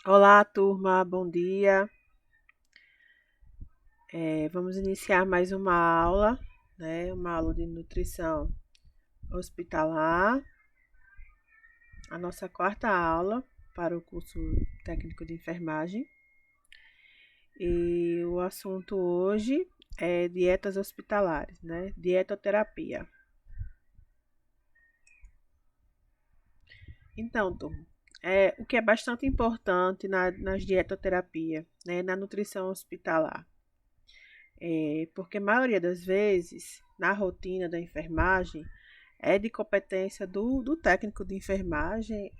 Olá, turma, bom dia. Vamos iniciar mais uma aula, né? Uma aula de nutrição hospitalar, a nossa quarta aula para o curso técnico de enfermagem. E o assunto hoje é dietas hospitalares, né? Dietoterapia. Então, turma, o que é bastante importante nas dietoterapias, né? Na nutrição hospitalar. Porque a maioria das vezes, na rotina da enfermagem, é de competência do técnico de enfermagem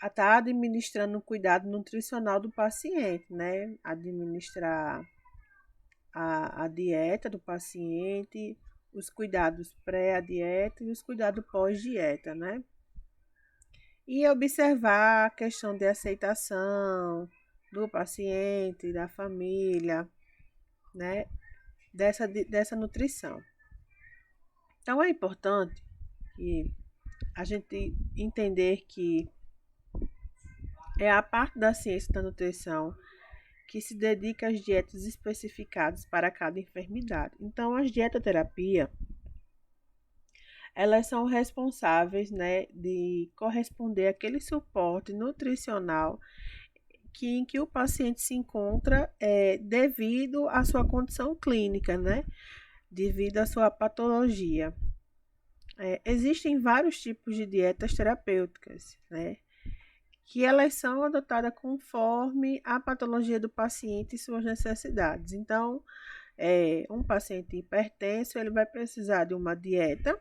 a estar administrando o cuidado nutricional do paciente, né? Administrar a dieta do paciente, os cuidados pré-dieta e os cuidados pós-dieta, né? E observar a questão de aceitação do paciente, da família, né? Dessa nutrição. Então é importante que a gente entender que é a parte da ciência da nutrição que se dedica às dietas especificadas para cada enfermidade. Então, as dietoterapia, elas são responsáveis, né, de corresponder àquele suporte nutricional em que o paciente se encontra devido à sua condição clínica, né, devido à sua patologia. Existem vários tipos de dietas terapêuticas, né, que elas são adotadas conforme a patologia do paciente e suas necessidades. Então, um paciente hipertenso, ele vai precisar de uma dieta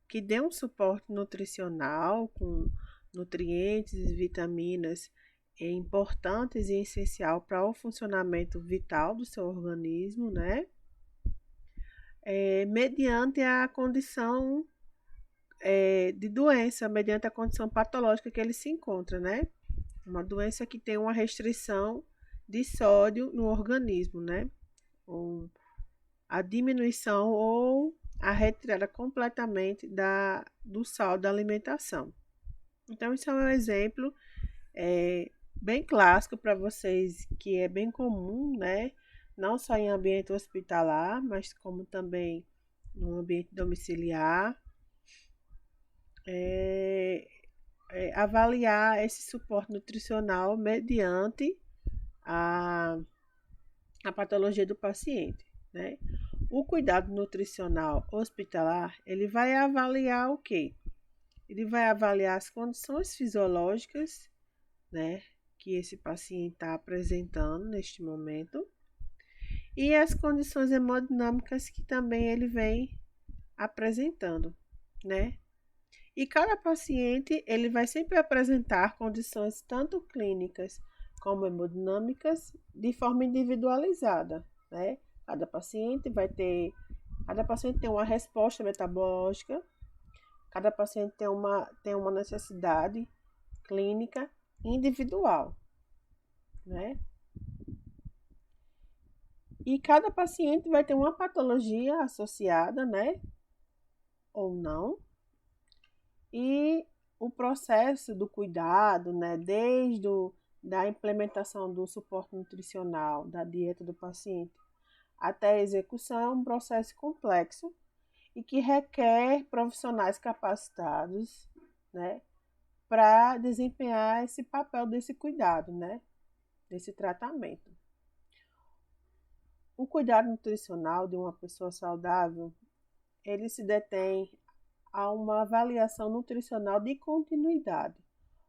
que dê um suporte nutricional com nutrientes e vitaminas importantes e essencial para o funcionamento vital do seu organismo, né? Mediante a condição de doença, mediante a condição patológica que ele se encontra, né? Uma doença que tem uma restrição de sódio no organismo, né? Ou a diminuição ou a retirada completamente do sal da alimentação. Então, isso é um exemplo bem clássico para vocês, que é bem comum, né? Não só em ambiente hospitalar, mas como também no ambiente domiciliar. É, avaliar esse suporte nutricional mediante a, a patologia do paciente, né? O cuidado nutricional hospitalar, ele vai avaliar o quê? Ele vai avaliar as condições fisiológicas, né, que esse paciente está apresentando neste momento e as condições hemodinâmicas que também ele vem apresentando, né? E cada paciente, ele vai sempre apresentar condições tanto clínicas como hemodinâmicas de forma individualizada, né? Cada paciente tem uma resposta metabológica, cada paciente tem uma necessidade clínica individual, né? E cada paciente vai ter uma patologia associada, né? Ou não. E o processo do cuidado, né? Da implementação do suporte nutricional, da dieta do paciente, até a execução é um processo complexo e que requer profissionais capacitados, né? Para desempenhar esse papel desse cuidado, né? Desse tratamento. O cuidado nutricional de uma pessoa saudável, ele se detém a uma avaliação nutricional de continuidade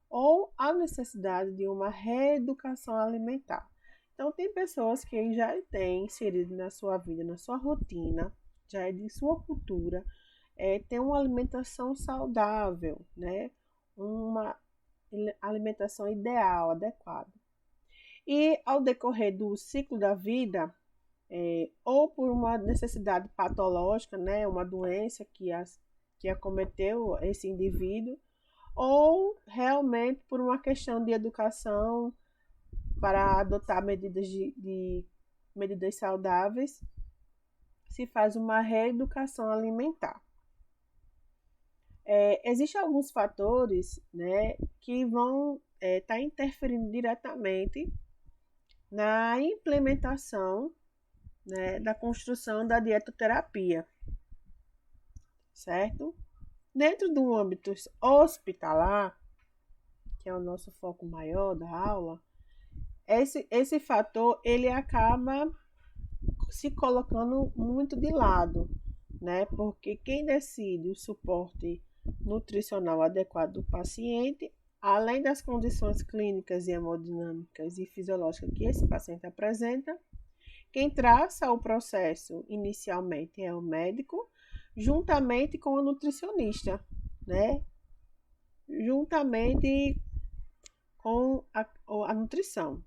ou a necessidade de uma reeducação alimentar. Então, tem pessoas que já têm inserido na sua vida, na sua rotina, já é de sua cultura, ter uma alimentação saudável, né? Uma alimentação ideal, adequada. E ao decorrer do ciclo da vida, ou por uma necessidade patológica, né, uma doença que acometeu esse indivíduo, ou realmente por uma questão de educação para adotar medidas saudáveis, se faz uma reeducação alimentar. Existem alguns fatores, né, que vão estar interferindo diretamente na implementação, né, da construção da dietoterapia, certo? Dentro do âmbito hospitalar, que é o nosso foco maior da aula, esse fator ele acaba se colocando muito de lado, né? Porque quem decide o suporte nutricional adequado do paciente, além das condições clínicas e hemodinâmicas e fisiológicas que esse paciente apresenta, quem traça o processo inicialmente é o médico, juntamente com o nutricionista, né? Juntamente com a nutrição,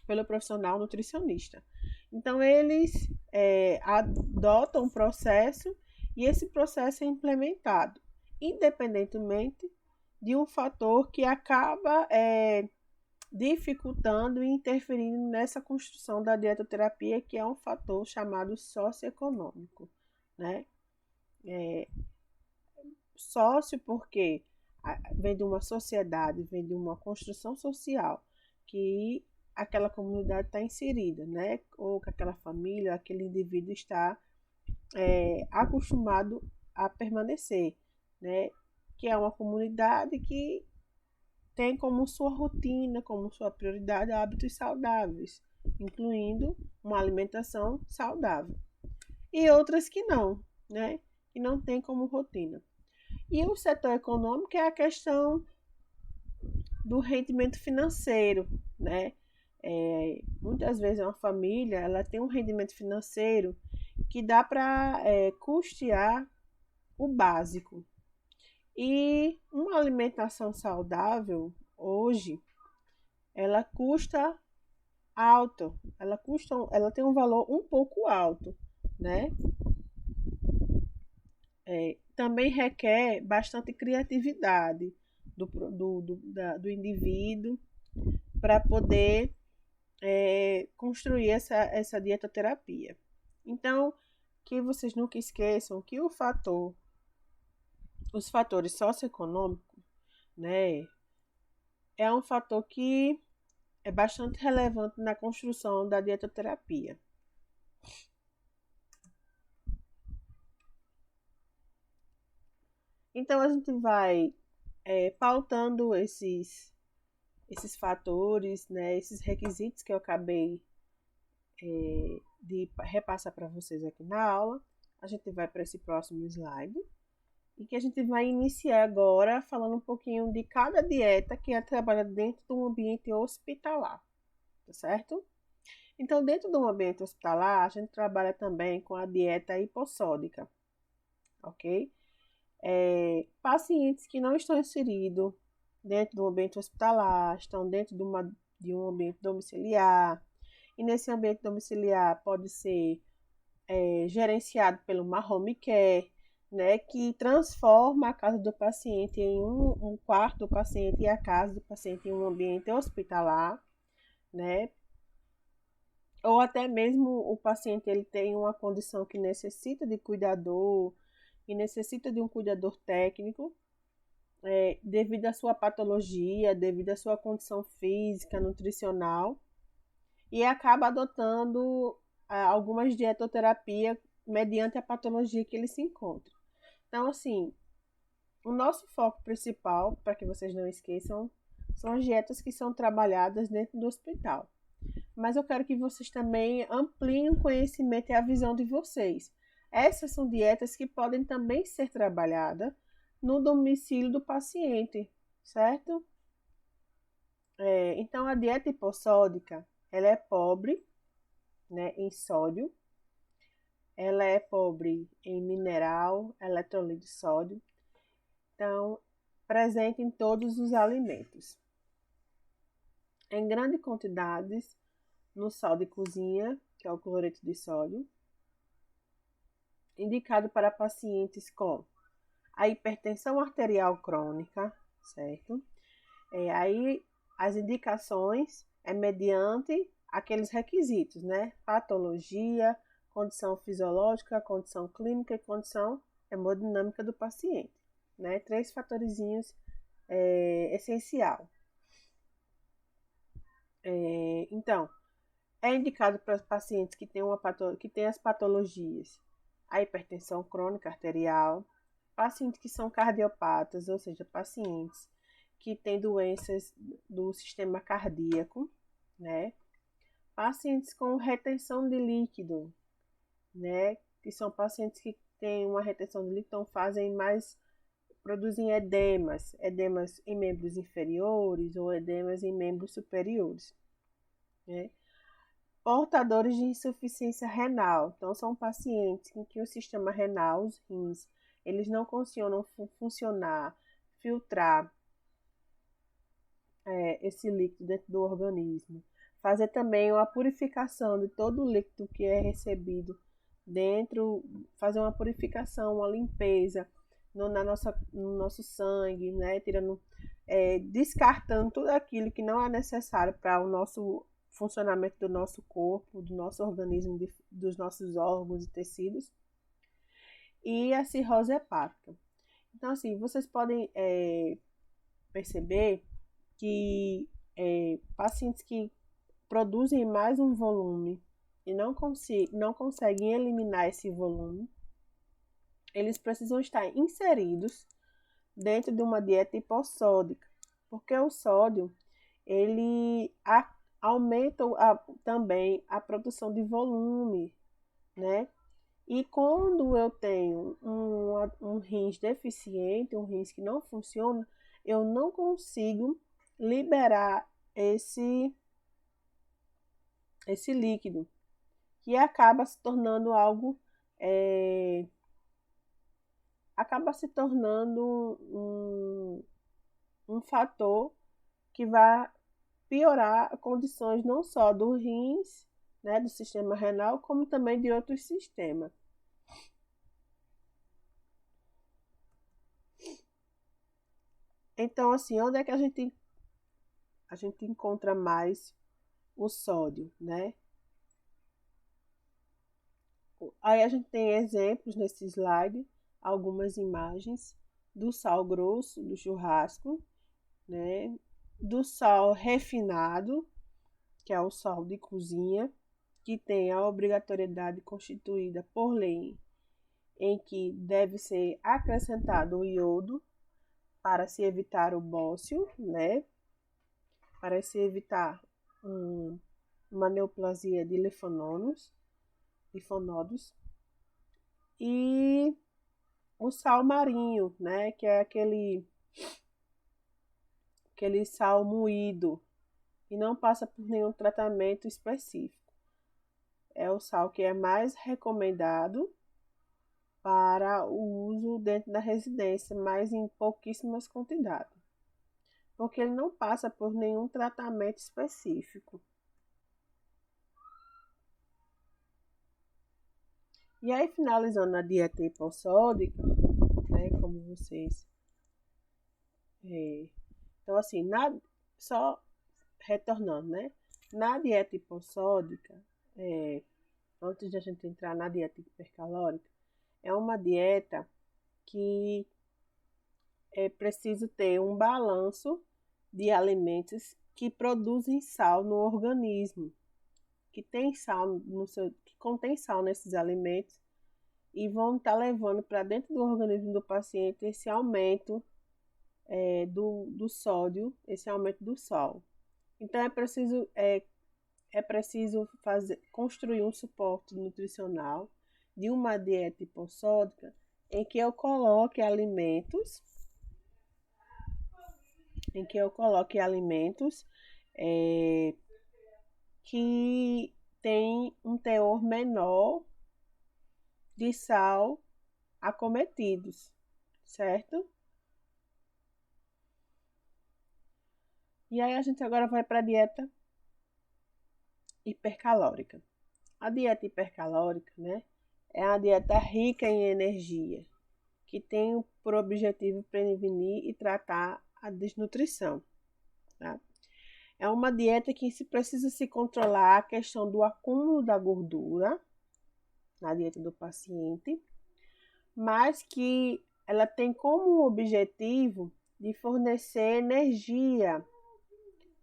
pelo profissional nutricionista. Então, eles adotam um processo e esse processo é implementado, independentemente de um fator que acaba dificultando e interferindo nessa construção da dietoterapia, que é um fator chamado socioeconômico, né? Sócio porque vem de uma sociedade, vem de uma construção social que aquela comunidade está inserida, né? Ou que aquela família, aquele indivíduo está acostumado a permanecer, né? Que é uma comunidade que tem como sua rotina, como sua prioridade hábitos saudáveis, incluindo uma alimentação saudável. E outras que não, né? Que não tem como rotina. E o setor econômico é a questão do rendimento financeiro, né? Muitas vezes uma família ela tem um rendimento financeiro que dá para custear o básico. E uma alimentação saudável hoje ela custa alto, ela tem um valor um pouco alto, né? Também requer bastante criatividade do indivíduo para poder construir essa dietoterapia. Então, que vocês nunca esqueçam que os fatores socioeconômicos, né, é um fator que é bastante relevante na construção da dietoterapia. Então, a gente vai pautando esses fatores, né, esses requisitos que eu acabei de repassar para vocês aqui na aula. A gente vai para esse próximo slide e que a gente vai iniciar agora falando um pouquinho de cada dieta que é trabalhada dentro de um ambiente hospitalar, tá certo? Então, dentro do ambiente hospitalar, a gente trabalha também com a dieta hipossódica, ok? Pacientes que não estão inseridos dentro do ambiente hospitalar, estão dentro de um ambiente domiciliar, e nesse ambiente domiciliar pode ser gerenciado pelo uma home care, né, que transforma a casa do paciente em um quarto do paciente e a casa do paciente em um ambiente hospitalar, né? Ou até mesmo o paciente ele tem uma condição que necessita de cuidador e necessita de um cuidador técnico, devido à sua patologia, devido à sua condição física, nutricional, e acaba adotando algumas dietoterapias mediante a patologia que ele se encontra. Então, assim, o nosso foco principal, para que vocês não esqueçam, são as dietas que são trabalhadas dentro do hospital. Mas eu quero que vocês também ampliem o conhecimento e a visão de vocês. Essas são dietas que podem também ser trabalhadas no domicílio do paciente, certo? Então, a dieta hipossódica, ela é pobre, né, em sódio, ela é pobre em mineral, eletrolito de sódio, então, presente em todos os alimentos. Em grandes quantidades, no sal de cozinha, que é o cloreto de sódio, indicado para pacientes com a hipertensão arterial crônica, certo? Aí as indicações é mediante aqueles requisitos, né? Patologia, condição fisiológica, condição clínica e condição hemodinâmica do paciente. né? 3 fatorzinhos essencial. Então, é indicado para pacientes que têm as patologias, a hipertensão crônica arterial, pacientes que são cardiopatas, ou seja, pacientes que têm doenças do sistema cardíaco, né? Pacientes com retenção de líquido, né? Que são pacientes que têm uma retenção de líquido, então produzem edemas em membros inferiores ou edemas em membros superiores, né? Portadores de insuficiência renal, então são pacientes em que o sistema renal, os rins, eles não conseguem funcionar, filtrar esse líquido dentro do organismo. Fazer também uma purificação de todo o líquido que é recebido dentro, fazer uma purificação, uma limpeza no nosso sangue, né? Descartando tudo aquilo que não é necessário para o nosso funcionamento do nosso corpo, do nosso organismo, dos nossos órgãos e tecidos. E a cirrose hepática. Então, assim, vocês podem perceber que pacientes que produzem mais um volume e não conseguem eliminar esse volume, eles precisam estar inseridos dentro de uma dieta hipossódica, porque o sódio ele aumenta também a produção de volume, né? E quando eu tenho um rins deficiente, um rins que não funciona, eu não consigo liberar esse líquido, que acaba se tornando algo, acaba se tornando um fator que vai piorar condições não só do rins, né, do sistema renal, como também de outros sistemas. Então, assim, onde é que a gente encontra mais o sódio, né? Aí a gente tem exemplos nesse slide, algumas imagens do sal grosso, do churrasco, né? Do sal refinado, que é o sal de cozinha, que tem a obrigatoriedade constituída por lei, em que deve ser acrescentado o iodo para se evitar o bócio, né? Para se evitar uma neoplasia de linfonodos. E o sal marinho, né? Que é aquele sal moído e não passa por nenhum tratamento específico. É o sal que é mais recomendado para o uso dentro da residência, mas em pouquíssimas quantidades, porque ele não passa por nenhum tratamento específico. E aí, finalizando a dieta hipossódica, né, como vocês... então, assim, só retornando, né? Na dieta hipossódica, antes de a gente entrar na dieta hipercalórica, é uma dieta que é preciso ter um balanço de alimentos que produzem sal no organismo, que tem sal que contém sal nesses alimentos e vão estar levando para dentro do organismo do paciente esse aumento do sódio, esse aumento do sal. Então é preciso construir um suporte nutricional de uma dieta hipossódica em que eu coloque alimentos que têm um teor menor de sal acometidos, certo? E aí a gente agora vai para a dieta hipercalórica. A dieta hipercalórica, né, é uma dieta rica em energia, que tem por objetivo prevenir e tratar a desnutrição. Tá? É uma dieta que precisa se controlar a questão do acúmulo da gordura na dieta do paciente, mas que ela tem como objetivo de fornecer energia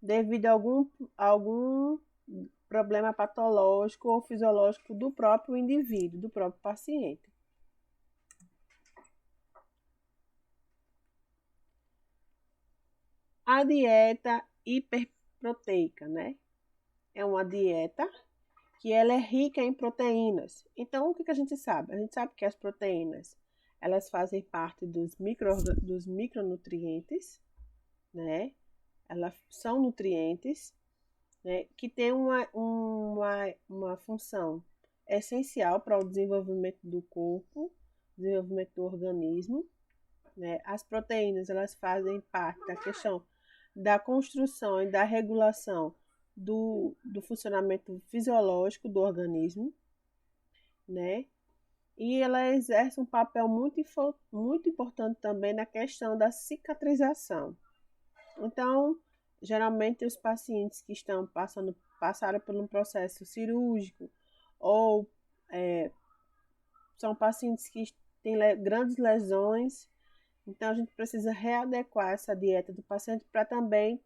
devido a algum problema patológico ou fisiológico do próprio indivíduo, do próprio paciente. A dieta hiperproteica, né? É uma dieta que ela é rica em proteínas. Então, o que a gente sabe? A gente sabe que as proteínas, elas fazem parte dos micronutrientes, né? Elas são nutrientes, né? Que têm uma função essencial para o desenvolvimento do corpo, desenvolvimento do organismo, né? As proteínas, elas fazem parte da questão da construção e da regulação do funcionamento fisiológico do organismo, né? E ela exerce um papel muito importante também na questão da cicatrização. Então, geralmente os pacientes que passaram por um processo cirúrgico ou são pacientes que têm grandes lesões, então a gente precisa readequar essa dieta do paciente para também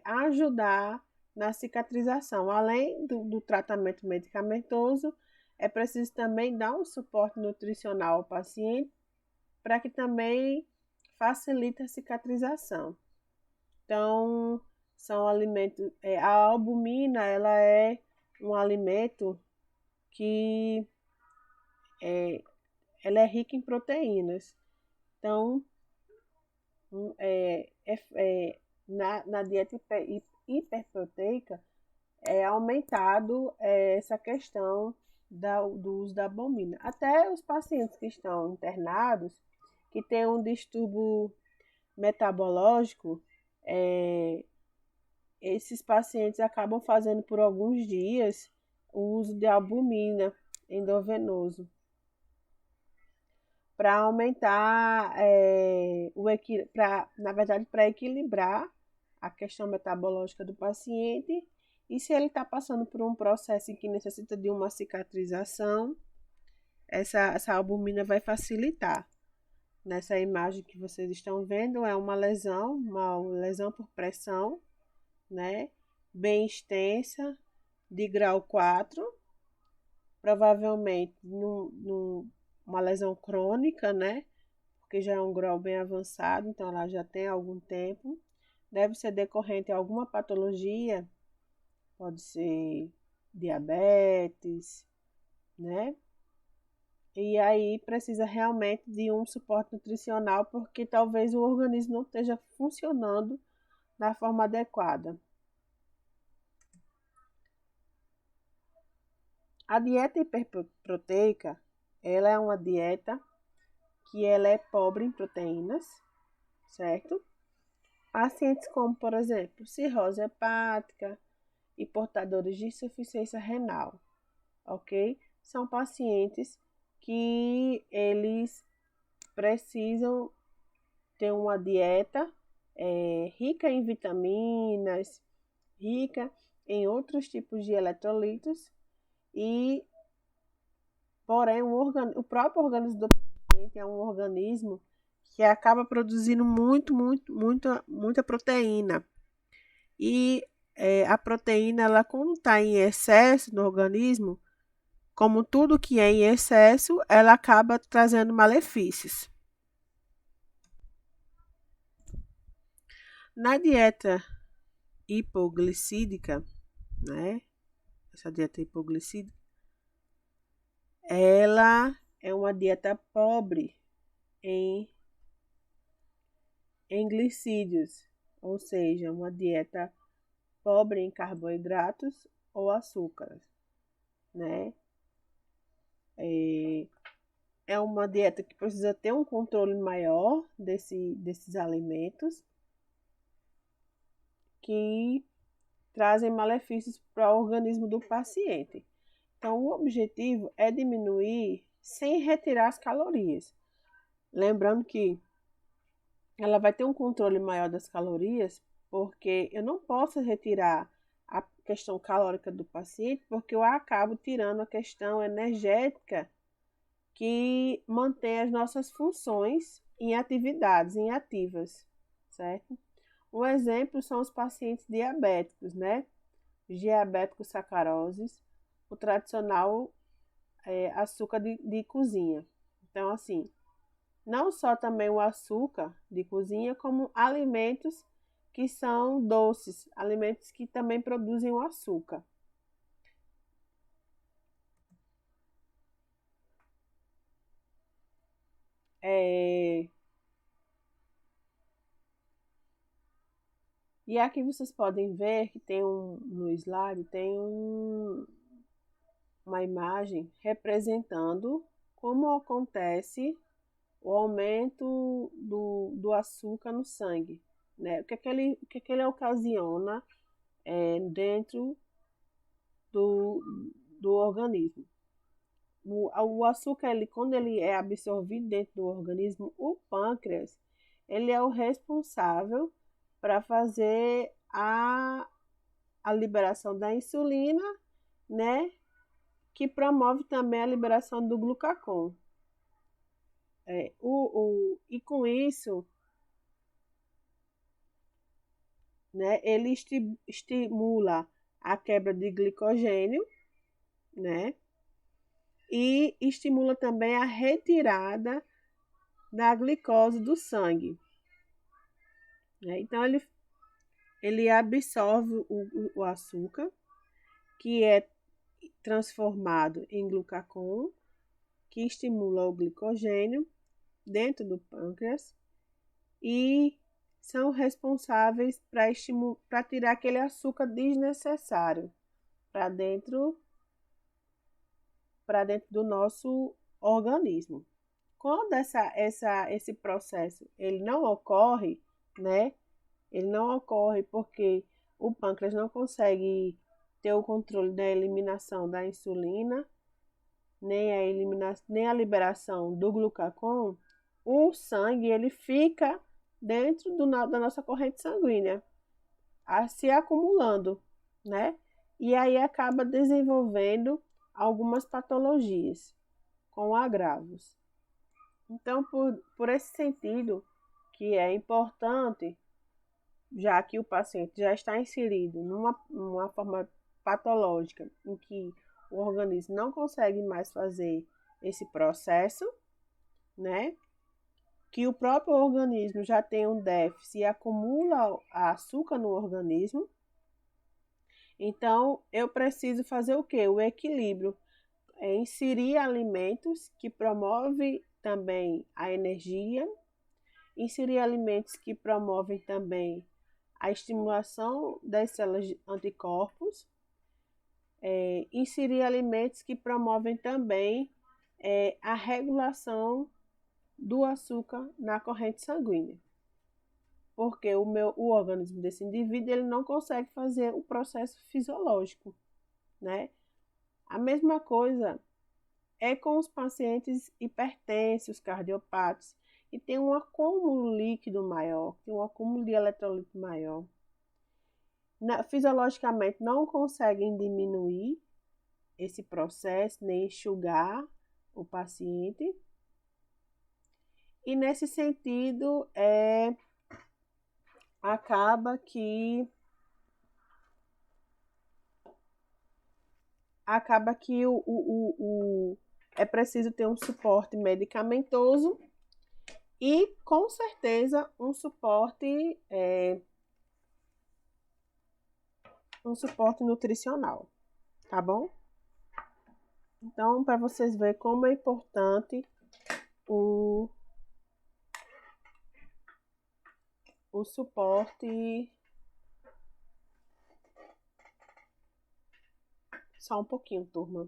ajudar na cicatrização. Além do tratamento medicamentoso, é preciso também dar um suporte nutricional ao paciente para que também facilite a cicatrização. Então, são alimentos. A albumina, ela é um alimento que ela é rica em proteínas. Então, na dieta hiperproteica é aumentado essa questão do uso da albumina. Até os pacientes que estão internados, que têm um distúrbio metabológico, esses pacientes acabam fazendo por alguns dias o uso de albumina endovenoso para aumentar na verdade, para equilibrar a questão metabológica do paciente. E se ele está passando por um processo em que necessita de uma cicatrização, essa albumina vai facilitar. Nessa imagem que vocês estão vendo, é uma lesão por pressão, né? Bem extensa, de grau 4, provavelmente uma lesão crônica, né? Porque já é um grau bem avançado, então ela já tem algum tempo. Deve ser decorrente de alguma patologia, pode ser diabetes, né? E aí precisa realmente de um suporte nutricional, porque talvez o organismo não esteja funcionando da forma adequada. A dieta hiperproteica, ela é uma dieta que ela é pobre em proteínas, certo? Pacientes como, por exemplo, cirrose hepática e portadores de insuficiência renal, ok? São pacientes que eles precisam ter uma dieta rica em vitaminas, rica em outros tipos de eletrolitos porém o próprio organismo do paciente é um organismo que acaba produzindo muita proteína. E a proteína, ela quando está em excesso no organismo, como tudo que é em excesso, ela acaba trazendo malefícios. Na dieta hipoglicídica, né? Essa dieta hipoglicídica, ela é uma dieta pobre em glicídios, ou seja, uma dieta pobre em carboidratos ou açúcares, né? É uma dieta que precisa ter um controle maior desses alimentos que trazem malefícios para o organismo do paciente. Então, o objetivo é diminuir sem retirar as calorias. Lembrando que ela vai ter um controle maior das calorias, porque eu não posso retirar a questão calórica do paciente, porque eu acabo tirando a questão energética que mantém as nossas funções em atividades, em ativas, certo? Um exemplo são os pacientes diabéticos, né? Diabéticos sacaroses, o tradicional açúcar de cozinha. Então, assim, não só também o açúcar de cozinha, como alimentos que são doces, alimentos que também produzem o açúcar. É... E aqui vocês podem ver que tem no slide tem uma imagem representando como acontece o aumento do açúcar no sangue, né? O que ele ocasiona dentro do, do organismo. O açúcar, quando ele é absorvido dentro do organismo, o pâncreas, ele é o responsável para fazer a liberação da insulina, né? Que promove também a liberação do glucagon. E com isso, né, ele estimula a quebra de glicogênio, né? E estimula também a retirada da glicose do sangue. Né? Então, ele absorve o açúcar, que é transformado em glucagon, que estimula o glicogênio dentro do pâncreas e são responsáveis para tirar aquele açúcar desnecessário para dentro do nosso organismo. Quando esse processo ele não ocorre, né? Ele não ocorre porque o pâncreas não consegue ter o controle da eliminação da insulina, nem a liberação do glucagon, o sangue ele fica dentro da nossa corrente sanguínea, se acumulando, né? E aí acaba desenvolvendo algumas patologias com agravos. Então, por esse sentido, que é importante, já que o paciente já está inserido numa forma patológica em que o organismo não consegue mais fazer esse processo, né? Que o próprio organismo já tem um déficit e acumula açúcar no organismo. Então, eu preciso fazer o quê? O equilíbrio. Inserir alimentos que promovem também a energia, inserir alimentos que promovem também a estimulação das células de anticorpos, inserir alimentos que promovem também a regulação do açúcar na corrente sanguínea. Porque o organismo desse indivíduo ele não consegue fazer o processo fisiológico, né? A mesma coisa é com os pacientes hipertensos, cardiopatas, e tem um acúmulo líquido maior, tem um acúmulo de eletrolito maior. Fisiologicamente não conseguem diminuir esse processo, nem enxugar o paciente. E nesse sentido, acaba que é preciso ter um suporte medicamentoso e, com certeza, um suporte nutricional, tá bom? Então, para vocês verem como é importante o suporte. Só um pouquinho, turma.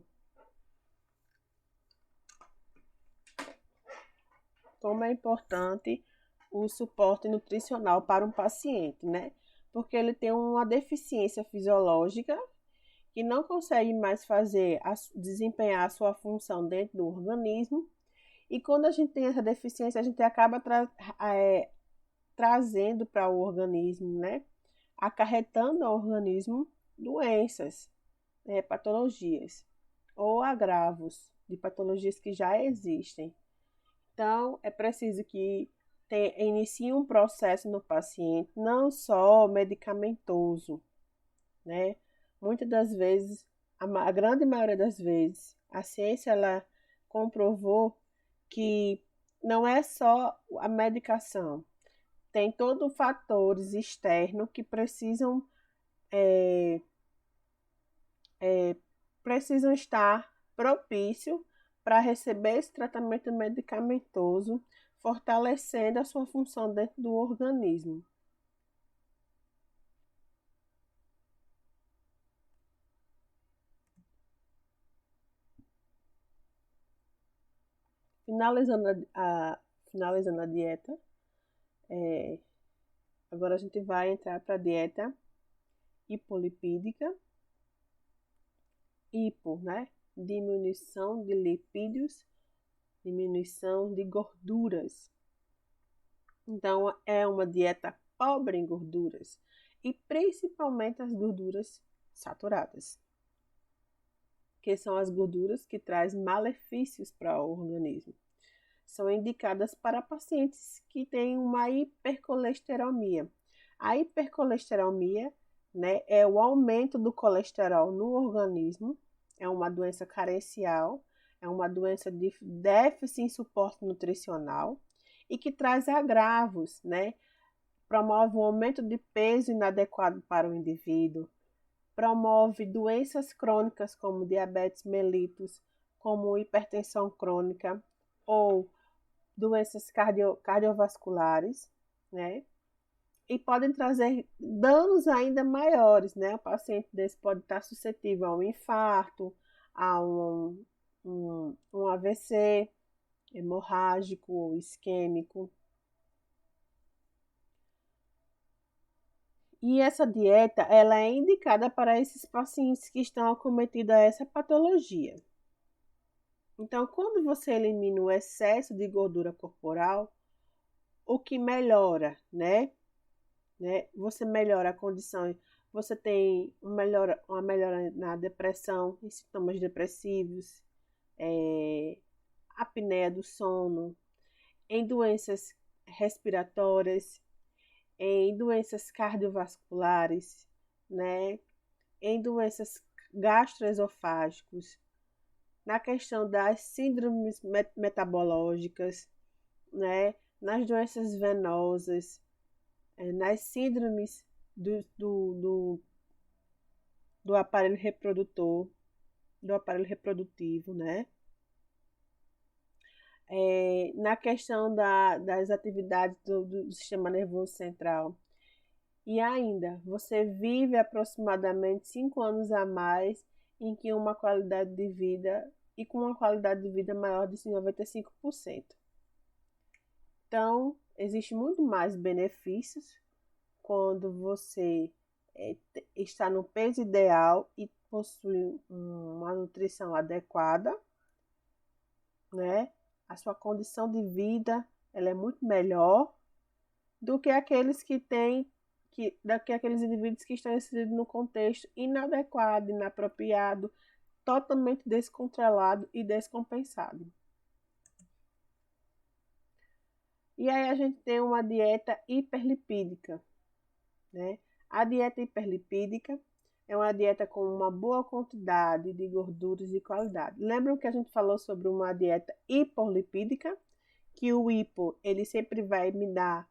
Como é importante o suporte nutricional para um paciente, né? Porque ele tem uma deficiência fisiológica que não consegue mais desempenhar a sua função dentro do organismo. E quando a gente tem essa deficiência, a gente acaba trazendo para o organismo, né? Acarretando ao organismo doenças, patologias ou agravos, de patologias que já existem. Então, é preciso que inicie um processo no paciente, não só medicamentoso, né? Muitas das vezes, a grande maioria das vezes, a ciência ela comprovou que não é só a medicação, tem todos fatores externos que é, precisam estar propícios para receber esse tratamento medicamentoso, fortalecendo a sua função dentro do organismo. Finalizando a dieta, agora a gente vai entrar para a dieta hipolipídica. Hipo, né? Diminuição de lipídios, diminuição de gorduras. Então, é uma dieta pobre em gorduras e principalmente as gorduras saturadas, que são as gorduras que trazem malefícios para o organismo. São indicadas para pacientes que têm uma hipercolesterolemia. A hipercolesterolemia, né, é o aumento do colesterol no organismo, é uma doença carencial, é uma doença de déficit em suporte nutricional e que traz agravos, né? Promove um aumento de peso inadequado para o indivíduo, promove doenças crônicas como diabetes mellitus, como hipertensão crônica ou doenças cardiovasculares, né? E podem trazer danos ainda maiores, né? O paciente desse pode estar suscetível a um infarto, a um AVC hemorrágico ou isquêmico. E essa dieta, ela é indicada para esses pacientes que estão acometidos a essa patologia. Então, quando você elimina o excesso de gordura corporal, o que melhora, né? Você melhora a condição, você tem uma melhora na depressão, em sintomas depressivos, apneia do sono, em doenças respiratórias, em doenças cardiovasculares, né? Em doenças gastroesofágicas, na questão das síndromes metabológicas, né? Nas doenças venosas, nas síndromes do aparelho reprodutor, do aparelho reprodutivo, né? Na questão das atividades do sistema nervoso central. E ainda, você vive aproximadamente 5 anos a mais em que uma qualidade de vida e com uma qualidade de vida maior de 95%. Então, existe muito mais benefícios quando você está no peso ideal e possui uma nutrição adequada, né? A sua condição de vida ela é muito melhor do que aqueles que têm aqueles indivíduos que estão inseridos no contexto inadequado, inapropriado, totalmente descontrolado e descompensado. E aí a gente tem uma dieta hiperlipídica, né? A dieta hiperlipídica é uma dieta com uma boa quantidade de gorduras de qualidade. Lembram que a gente falou sobre uma dieta hipolipídica? Que o hipo, ele sempre vai me dar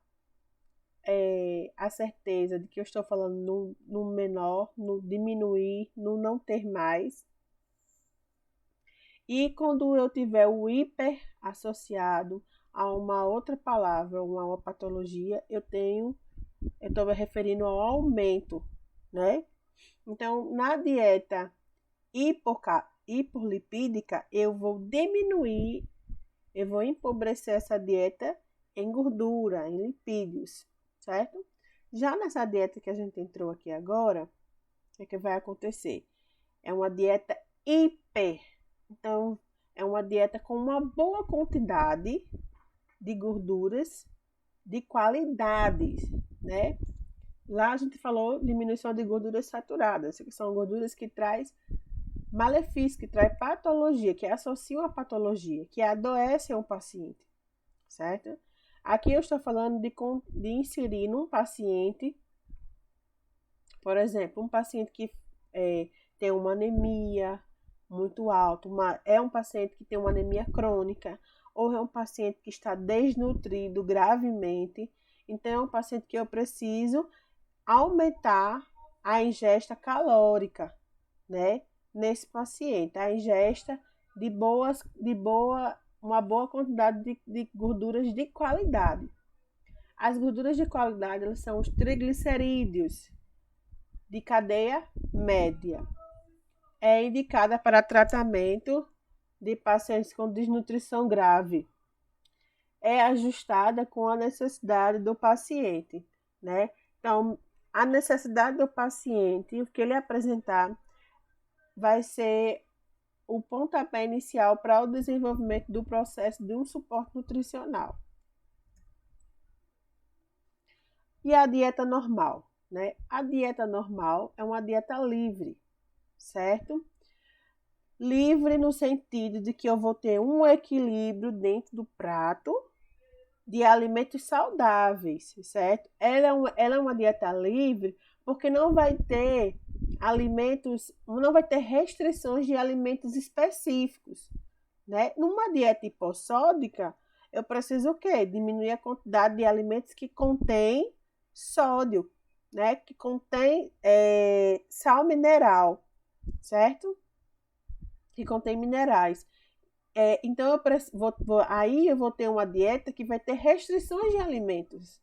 a certeza de que eu estou falando no menor, no diminuir, no não ter mais. E quando eu tiver o hiper associado a uma outra palavra, uma patologia, eu estou me referindo ao aumento, né? Então, na dieta hipolipídica, eu vou diminuir, eu vou empobrecer essa dieta em gordura, em lipídios, certo? Já nessa dieta que a gente entrou aqui agora, o que vai acontecer? É uma dieta hiper. Então, é uma dieta com uma boa quantidade de gorduras de qualidades, né? Lá a gente falou diminuição de gorduras saturadas, que são gorduras que traz malefício, que traz patologia, que associa a patologia, que adoece um paciente, certo? Aqui eu estou falando de inserir num paciente, por exemplo, um paciente que tem uma anemia muito alta, é um paciente que tem uma anemia crônica, ou é um paciente que está desnutrido gravemente. Então, é um paciente que eu preciso aumentar a ingesta calórica, né? Nesse paciente, a ingesta de uma boa quantidade de gorduras de qualidade. As gorduras de qualidade, elas são os triglicerídeos de cadeia média. É indicada para tratamento de pacientes com desnutrição grave. É ajustada com a necessidade do paciente, né? Então, a necessidade do paciente, o que ele apresentar, vai ser o pontapé inicial para o desenvolvimento do processo de um suporte nutricional. E a dieta normal, né? A dieta normal é uma dieta livre, certo? Livre no sentido de que eu vou ter um equilíbrio dentro do prato de alimentos saudáveis, certo? Ela é uma dieta livre porque não vai ter não vai ter restrições de alimentos específicos, né? Numa dieta hipossódica, eu preciso o quê? Diminuir a quantidade de alimentos que contém sódio, né? Que contém sal mineral, certo? Que contém minerais. Então, aí eu vou ter uma dieta que vai ter restrições de alimentos.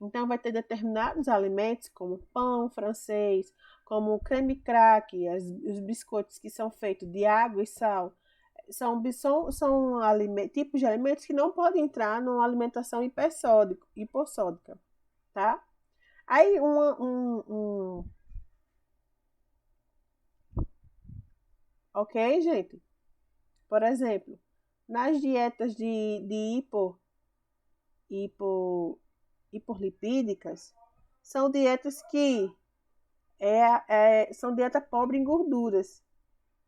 Então, vai ter determinados alimentos, como pão francês, como creme crack, os biscoitos que são feitos de água e sal. São tipos de alimentos que não podem entrar numa alimentação hipossódica, tá? Aí, ok, gente? Por exemplo, nas dietas de hipolipídicas, são dietas que são dieta pobre em gorduras.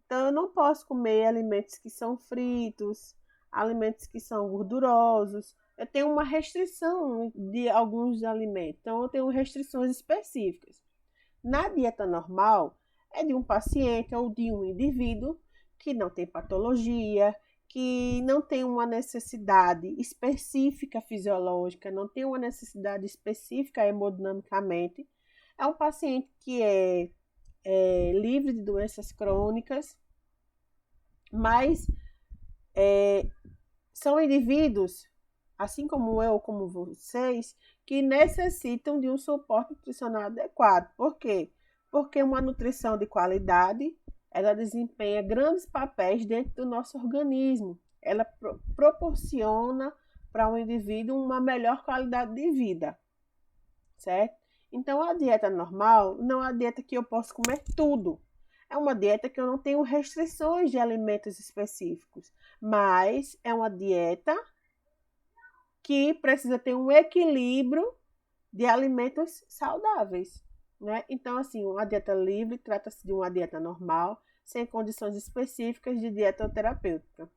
Então, eu não posso comer alimentos que são fritos, alimentos que são gordurosos. Eu tenho uma restrição de alguns alimentos. Então, eu tenho restrições específicas. Na dieta normal, é de um paciente ou de um indivíduo que não tem patologia, que não tem uma necessidade específica fisiológica, não tem uma necessidade específica hemodinamicamente. É um paciente que é livre de doenças crônicas, mas são indivíduos, assim como eu, como vocês, que necessitam de um suporte nutricional adequado. Por quê? Porque uma nutrição de qualidade, ela desempenha grandes papéis dentro do nosso organismo. Ela proporciona para o indivíduo uma melhor qualidade de vida, certo? Então, a dieta normal não é a dieta que eu posso comer tudo. É uma dieta que eu não tenho restrições de alimentos específicos, mas é uma dieta que precisa ter um equilíbrio de alimentos saudáveis, né? Então, assim, uma dieta livre trata-se de uma dieta normal, sem condições específicas de dieta terapêutica.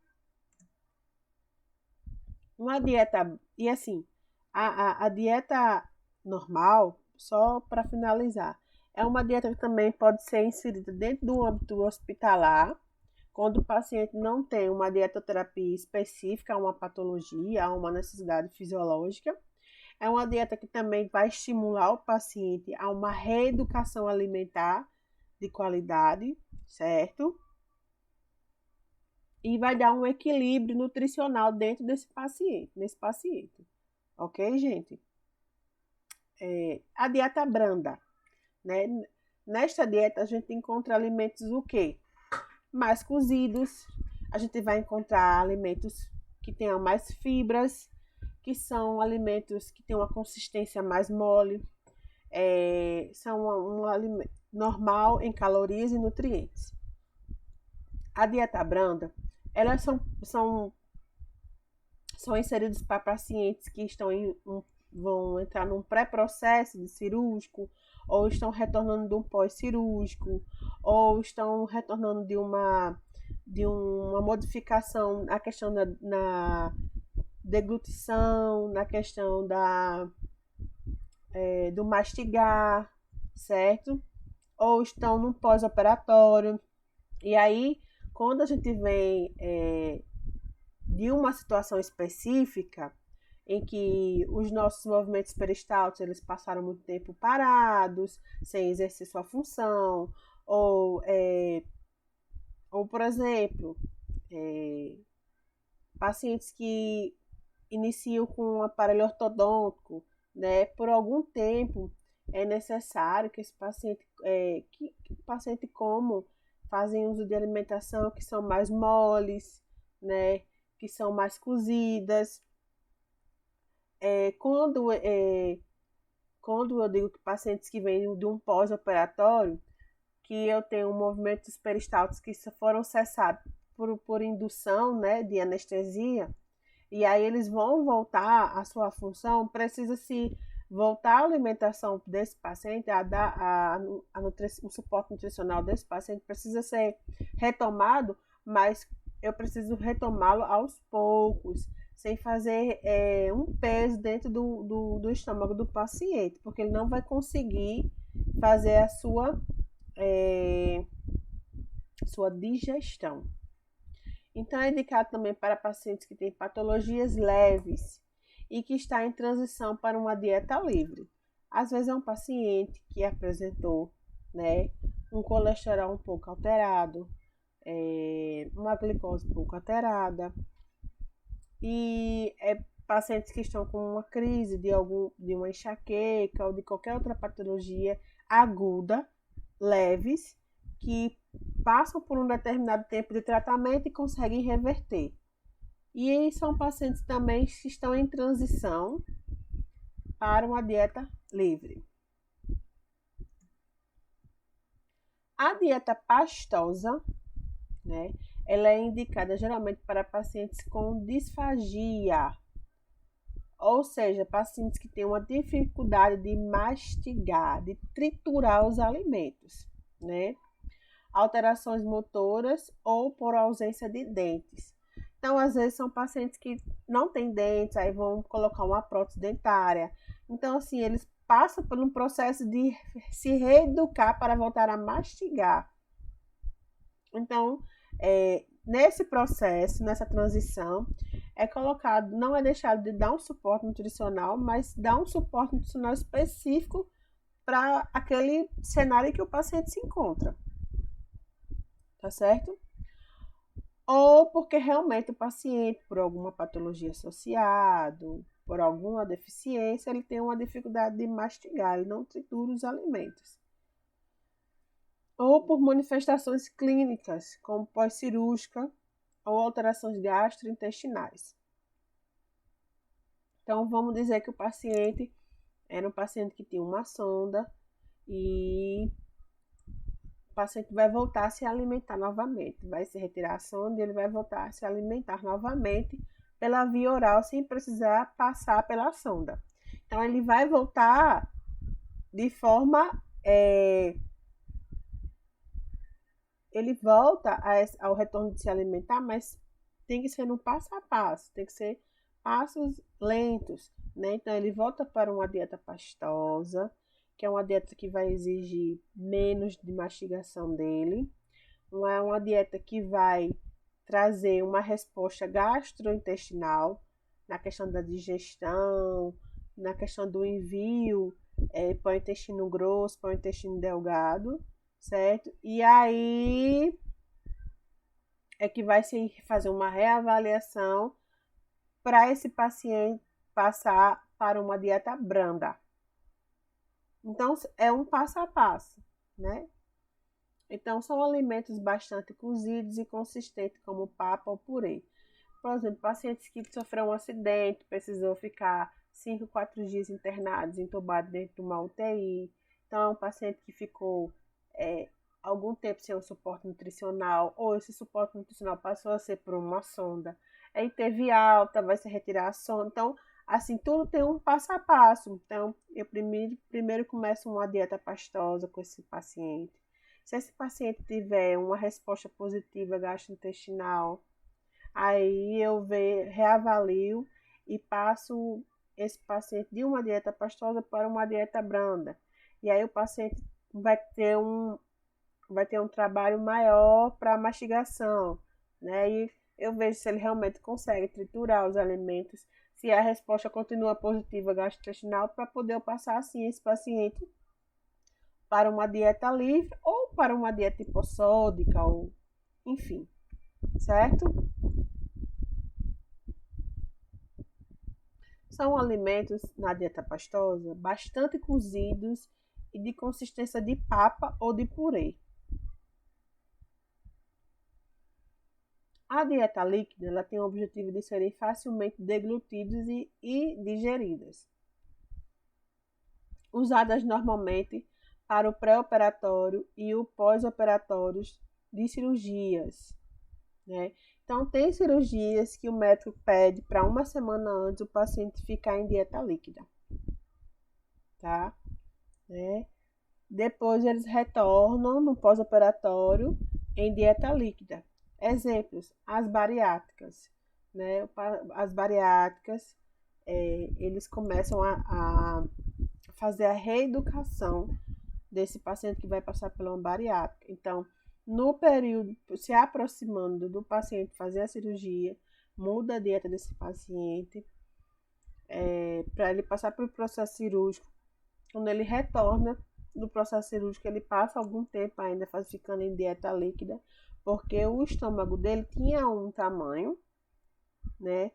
Uma dieta, e assim, a dieta normal, só para finalizar, é uma dieta que também pode ser inserida dentro do âmbito hospitalar, quando o paciente não tem uma dietoterapia específica, uma patologia, uma necessidade fisiológica. É uma dieta que também vai estimular o paciente a uma reeducação alimentar de qualidade, certo? E vai dar um equilíbrio nutricional dentro nesse paciente. Ok, gente? A dieta branda, né? Nesta dieta a gente encontra alimentos o quê? Mais cozidos, a gente vai encontrar alimentos que tenham mais fibras, que são alimentos que têm uma consistência mais mole, são um alimento normal em calorias e nutrientes. A dieta branda, elas são inseridas para pacientes que estão em um vão entrar num pré-processo de cirúrgico, ou estão retornando de um pós-cirúrgico, ou estão retornando de uma modificação na questão na deglutição, na questão do mastigar, certo? Ou estão num pós-operatório. E aí, quando a gente vem de uma situação específica, em que os nossos movimentos peristálticos eles passaram muito tempo parados, sem exercer sua função, ou por exemplo, pacientes que iniciam com um aparelho ortodôntico, né, por algum tempo é necessário que esse paciente, que o paciente coma, fazem uso de alimentação que são mais moles, né, que são mais cozidas. Quando eu digo que pacientes que vêm de um pós-operatório, que eu tenho movimentos peristálticos que foram cessados por indução, né, de anestesia, e aí eles vão voltar à sua função, precisa se voltar a alimentação desse paciente, o suporte nutricional desse paciente precisa ser retomado, mas eu preciso retomá-lo aos poucos, sem fazer um peso dentro do estômago do paciente, porque ele não vai conseguir fazer a sua digestão. Então, é indicado também para pacientes que têm patologias leves e que está em transição para uma dieta livre. Às vezes é um paciente que apresentou, né, um colesterol um pouco alterado, uma glicose um pouco alterada, e pacientes que estão com uma crise de uma enxaqueca ou de qualquer outra patologia aguda, leves, que passam por um determinado tempo de tratamento e conseguem reverter. E são pacientes também que estão em transição para uma dieta livre. A dieta pastosa, né, ela é indicada geralmente para pacientes com disfagia, ou seja, pacientes que têm uma dificuldade de mastigar, de triturar os alimentos, né? Alterações motoras ou por ausência de dentes. Então, às vezes, são pacientes que não têm dentes, aí vão colocar uma prótese dentária. Então, assim, eles passam por um processo de se reeducar para voltar a mastigar. Então, nesse processo, nessa transição, é colocado, não é deixado de dar um suporte nutricional, mas dar um suporte nutricional específico para aquele cenário em que o paciente se encontra. Tá certo? Ou porque realmente o paciente, por alguma patologia associada, por alguma deficiência, ele tem uma dificuldade de mastigar, ele não tritura os alimentos. Ou por manifestações clínicas, como pós-cirúrgica ou alterações gastrointestinais. Então, vamos dizer que o paciente era um paciente que tinha uma sonda e o paciente vai voltar a se alimentar novamente. Vai se retirar a sonda e ele vai voltar a se alimentar novamente pela via oral, sem precisar passar pela sonda. Então, ele vai voltar de forma... ele volta ao retorno de se alimentar, mas tem que ser no passo a passo, tem que ser passos lentos, né? Então, ele volta para uma dieta pastosa, que é uma dieta que vai exigir menos de mastigação dele, é uma dieta que vai trazer uma resposta gastrointestinal na questão da digestão, na questão do envio para o intestino grosso, para o intestino delgado, certo? E aí é que vai se fazer uma reavaliação para esse paciente passar para uma dieta branda. Então, é um passo a passo, né? Então, são alimentos bastante cozidos e consistentes, como papa ou purê. Por exemplo, pacientes que sofreram um acidente, precisou ficar 5, 4 dias internados, entubados dentro de uma UTI. Então, é um paciente que ficou algum tempo sem um suporte nutricional, ou esse suporte nutricional passou a ser por uma sonda. Aí teve alta, vai se retirar a sonda. Então, Assim, tudo tem um passo a passo. Então, eu primeiro começo uma dieta pastosa com esse paciente. Se esse paciente tiver uma resposta positiva gastrointestinal, aí eu reavalio e passo esse paciente de uma dieta pastosa para uma dieta branda. E aí o paciente vai ter um trabalho maior para mastigação, né? E eu vejo se ele realmente consegue triturar os alimentos, se a resposta continua positiva gastrointestinal, para poder passar assim esse paciente para uma dieta livre ou para uma dieta hipossódica, ou enfim, certo? São alimentos na dieta pastosa bastante cozidos e de consistência de papa ou de purê. A dieta líquida ela tem o objetivo de serem facilmente deglutidos e digeridas. Usadas normalmente para o pré-operatório e o pós-operatório de cirurgias, né? Então, tem cirurgias que o médico pede para uma semana antes o paciente ficar em dieta líquida, tá? Né? Depois eles retornam no pós-operatório em dieta líquida. Exemplos, as bariátricas, né? As bariátricas, eles começam a fazer a reeducação desse paciente que vai passar pela uma bariátrica. Então, no período, se aproximando do paciente fazer a cirurgia, muda a dieta desse paciente para ele passar pelo processo cirúrgico. Quando ele retorna do processo cirúrgico, ele passa algum tempo ainda ficando em dieta líquida, porque o estômago dele tinha um tamanho, né?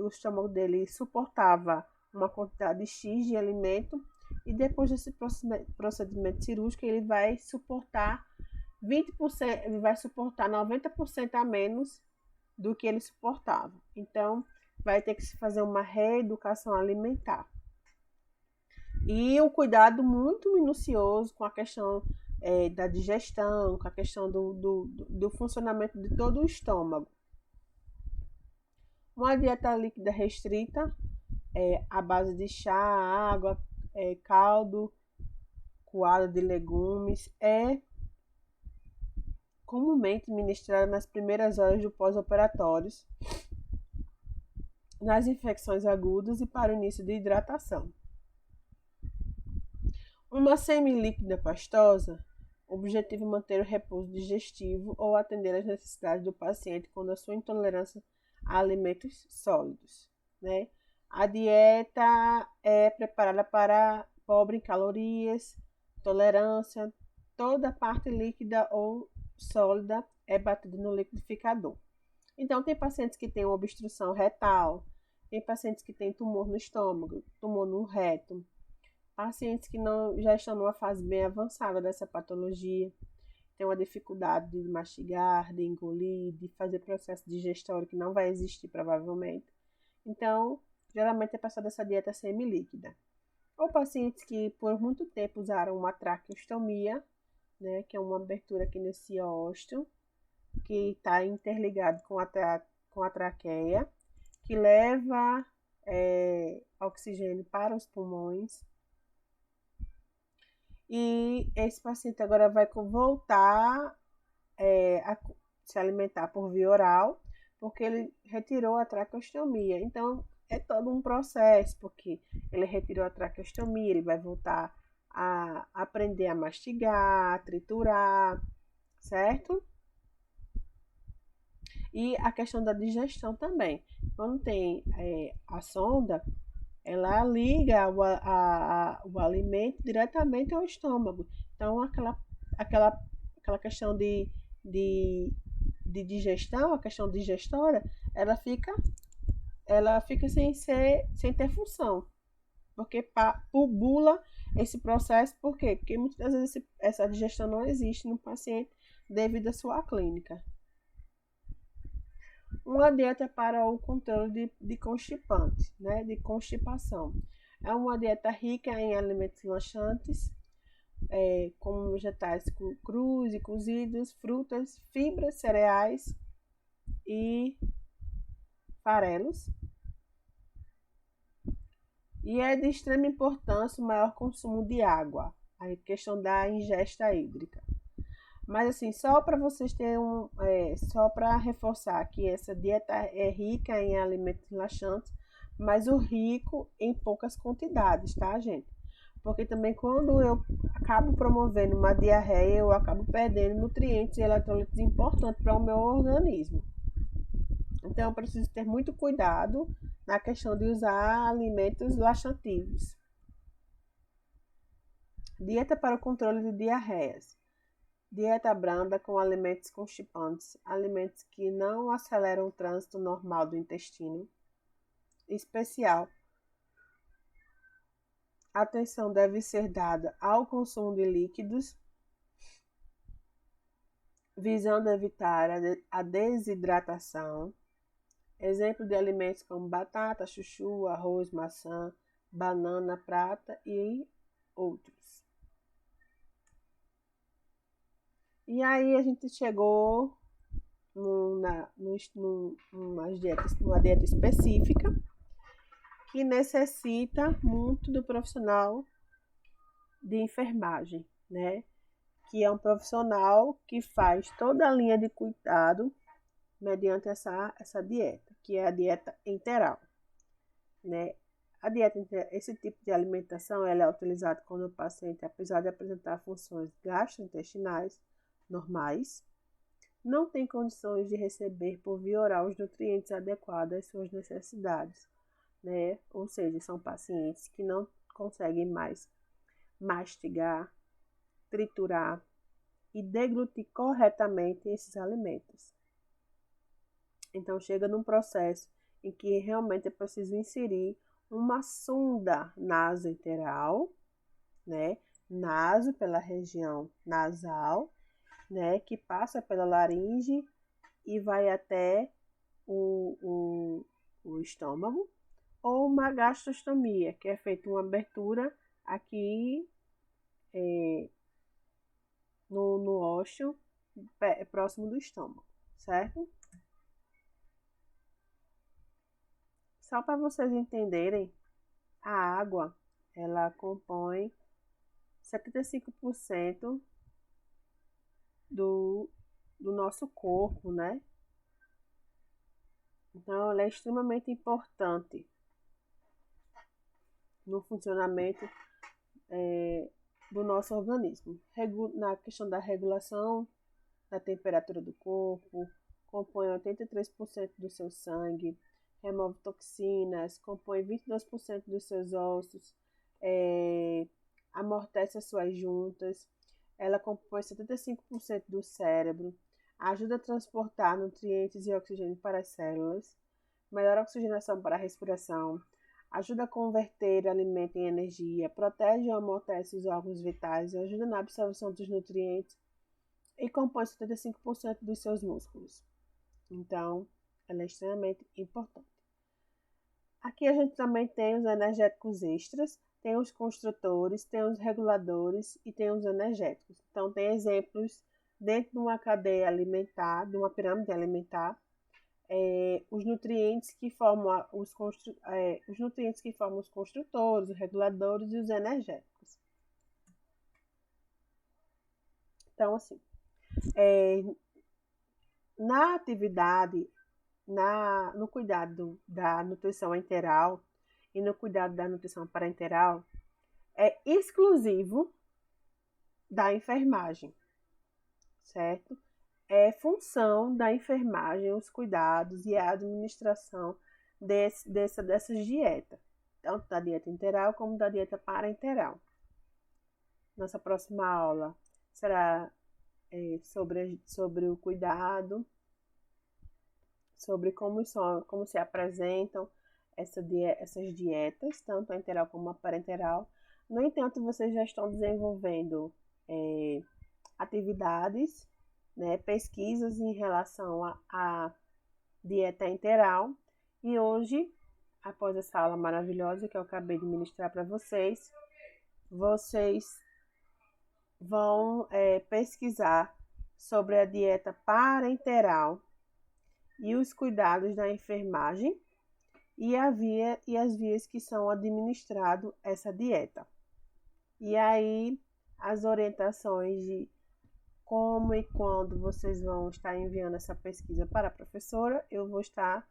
O estômago dele suportava uma quantidade X de alimento e depois desse procedimento cirúrgico ele vai suportar 20%, ele vai suportar 90% a menos do que ele suportava. Então, vai ter que se fazer uma reeducação alimentar. E o cuidado muito minucioso com a questão da digestão, com a questão do funcionamento de todo o estômago. Uma dieta líquida restrita, à base de chá, água, caldo, coado de legumes, é comumente ministrada nas primeiras horas do pós-operatórios, nas infecções agudas e para o início de hidratação. Uma semilíquida pastosa, objetivo é manter o repouso digestivo ou atender às necessidades do paciente quando a sua intolerância a alimentos sólidos, né? A dieta é preparada para pobre em calorias, tolerância, toda a parte líquida ou sólida é batida no liquidificador. Então, tem pacientes que têm obstrução retal, tem pacientes que têm tumor no estômago, tumor no reto, pacientes que já estão numa fase bem avançada dessa patologia, tem uma dificuldade de mastigar, de engolir, de fazer processo digestório que não vai existir provavelmente. Então, geralmente é passada essa dieta semilíquida. Ou pacientes que por muito tempo usaram uma traqueostomia, né, que é uma abertura aqui nesse ósteo, que está interligado com a traqueia, que leva oxigênio para os pulmões. E esse paciente agora vai voltar a se alimentar por via oral, porque ele retirou a traqueostomia. Então, é todo um processo, porque ele retirou a traqueostomia, ele vai voltar a aprender a mastigar, a triturar, certo? E a questão da digestão também. Quando tem a sonda, ela liga o alimento diretamente ao estômago. Então, aquela questão de digestão, a questão digestória, ela fica sem ter função. Porque pula esse processo, por quê? Porque muitas vezes essa digestão não existe no paciente devido à sua clínica. Uma dieta para o controle de constipantes, né? De constipação. É uma dieta rica em alimentos laxantes, como vegetais crus e cozidos, frutas, fibras, cereais e farelos. E é de extrema importância o maior consumo de água, a questão da ingesta hídrica. Mas assim, só para vocês terem só para reforçar que essa dieta é rica em alimentos relaxantes, mas o rico em poucas quantidades, tá, gente? Porque também quando eu acabo promovendo uma diarreia, eu acabo perdendo nutrientes e eletrólitos importantes para o meu organismo. Então eu preciso ter muito cuidado na questão de usar alimentos laxativos. Dieta para o controle de diarreias. Dieta branda com alimentos constipantes, alimentos que não aceleram o trânsito normal do intestino. Especial. Atenção deve ser dada ao consumo de líquidos, visando evitar a desidratação. Exemplo de alimentos como batata, chuchu, arroz, maçã, banana, prata e outros. E aí a gente chegou numa dieta específica que necessita muito do profissional de enfermagem, né? Que é um profissional que faz toda a linha de cuidado mediante essa dieta, que é a dieta enteral, né? Esse tipo de alimentação ela é utilizada quando o paciente, apesar de apresentar funções gastrointestinais normais, não tem condições de receber por via oral os nutrientes adequados às suas necessidades, né? Ou seja, são pacientes que não conseguem mais mastigar, triturar e deglutir corretamente esses alimentos. Então, chega num processo em que realmente é preciso inserir uma sonda nasoenteral, né? Naso pela região nasal, né? Que passa pela laringe e vai até o estômago, ou uma gastrostomia, que é feita uma abertura aqui no ósseo, próximo do estômago, certo? Só para vocês entenderem, a água, ela compõe 75% do nosso corpo, né? Então, ela é extremamente importante no funcionamento do nosso organismo. Na questão da regulação da temperatura do corpo, compõe 83% do seu sangue, remove toxinas, compõe 22% dos seus ossos, amortece as suas juntas, ela compõe 75% do cérebro, ajuda a transportar nutrientes e oxigênio para as células, melhora a oxigenação para a respiração, ajuda a converter alimento em energia, protege ou amortece os órgãos vitais, ajuda na absorção dos nutrientes e compõe 75% dos seus músculos. Então, ela é extremamente importante. Aqui a gente também tem os energéticos extras, tem os construtores, tem os reguladores e tem os energéticos. Então, tem exemplos dentro de uma cadeia alimentar, de uma pirâmide alimentar, os nutrientes que formam os construtores, os reguladores e os energéticos. Então, assim, na atividade, no cuidado da nutrição enteral e no cuidado da nutrição parenteral, é exclusivo da enfermagem, certo? É função da enfermagem os cuidados e a administração dessas dietas, tanto da dieta enteral como da dieta parenteral. Nossa próxima aula será sobre o cuidado, sobre como se apresentam essas dietas, tanto a enteral como a parenteral. No entanto, vocês já estão desenvolvendo atividades, né, pesquisas em relação à dieta enteral. E hoje, após essa aula maravilhosa que eu acabei de ministrar para vocês, vocês vão pesquisar sobre a dieta parenteral e os cuidados da enfermagem e as vias que são administrado essa dieta. E aí as orientações de como e quando vocês vão estar enviando essa pesquisa para a professora, eu vou estar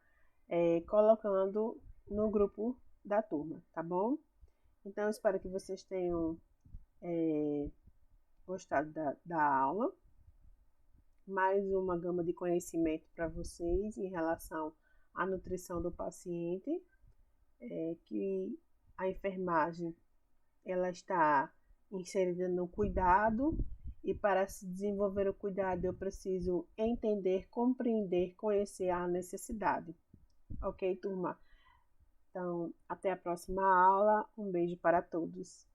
colocando no grupo da turma, tá bom? Então, eu espero que vocês tenham gostado da aula. Mais uma gama de conhecimento para vocês em relação à nutrição do paciente, que a enfermagem ela está inserida no cuidado, e para se desenvolver o cuidado eu preciso entender, compreender, conhecer a necessidade. Ok, turma? Então, até a próxima aula. Um beijo para todos.